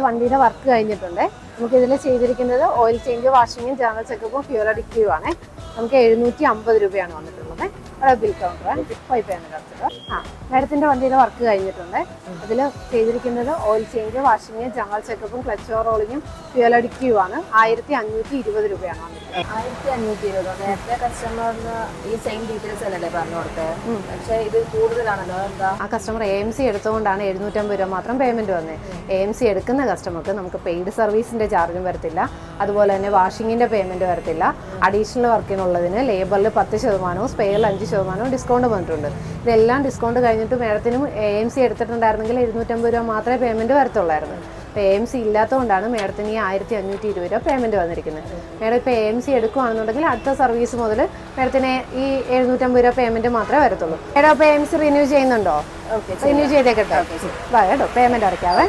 വണ്ടിയുടെ വർക്ക് കഴിഞ്ഞിട്ടുണ്ട്. നമുക്ക് ഇതിൽ ചെയ്തിരിക്കുന്നത് ഓയിൽ ചേഞ്ച്, വാഷിങ്ങും ജനറൽ ചെക്കപ്പും ഫ്യൂൽ അഡിക്റ്റീവ് ആണ്. നമുക്ക് 750 രൂപയാണ് വന്നിട്ടുള്ളത്. അവിടെ ബിൽ കൗണ്ടർ പൈപ്പാണ് കിടച്ചത്. മാഡത്തിന്റെ വണ്ടിയുടെ വർക്ക് കഴിഞ്ഞിട്ടുണ്ട്. അതിൽ ചെയ്തിരിക്കുന്നത് ഓയിൽ ചേഞ്ച്, വാഷിങ്, ജനറൽ ചെക്കപ്പും ക്ലച്ച് റോളിങ്ങും ഫ്യൂൽ അഡിക്റ്റീവ് ആണ്. 1520 രൂപയാണ് വന്നിട്ടുള്ളത്. 1520. നേരത്തെ കസ്റ്റമറിന് ഈ സെയിം ഡീറ്റെയിൽസ് അല്ലേ പറഞ്ഞു കൊടുത്തത്, പക്ഷേ ഇത് കൂടുതലാണല്ലോ. എന്താ ആ കസ്റ്റമർ AMC എടുത്തുകൊണ്ടാണ് 750 രൂപ മാത്രം പേയ്മെന്റ് വന്നത്. AMC എടുക്കുന്ന കസ്റ്റമർക്ക് നമുക്ക് പെയ്ഡ് സർവീസിന്റെ ചാർജും വരത്തില്ല, അതുപോലെ തന്നെ വാഷിങ്ങിന്റെ പേയ്മെന്റ് വരത്തില്ല. അഡീഷണൽ വർക്കിനുള്ളതിന് ലേബറിൽ 10%, സ്പെയറിൽ 5% ഡിസ്കൗണ്ട് വന്നിട്ടുണ്ട്. ഇതെല്ലാം ഡിസ്കൗണ്ട് കഴിഞ്ഞിട്ട് മാഡത്തിനും AMC എടുത്തിട്ടുണ്ടായിരുന്നെങ്കിൽ 750 രൂപ മാത്രമേ പേയ്മെന്റ് വരത്തുള്ളായിരുന്നു. ഇപ്പോൾ AMC ഇല്ലാത്തതുകൊണ്ടാണ് മാഡത്തിന് ഈ 1520 രൂപ പേയ്മെന്റ് വന്നിരിക്കുന്നത്. മാഡം ഇപ്പോൾ AMC എടുക്കുകയാണെന്നുണ്ടെങ്കിൽ അടുത്ത സർവീസ് മുതൽ മാഡത്തിന് ഈ 750 രൂപ പേയ്മെന്റ് മാത്രമേ വരത്തുള്ളൂ. മാഡം ഇപ്പോൾ AMC റിന്യൂ ചെയ്യുന്നുണ്ടോ? റിന്യൂ ചെയ്തേക്കട്ടെ. കേട്ടോ, പേയ്മെന്റ് അടയ്ക്കാവേ.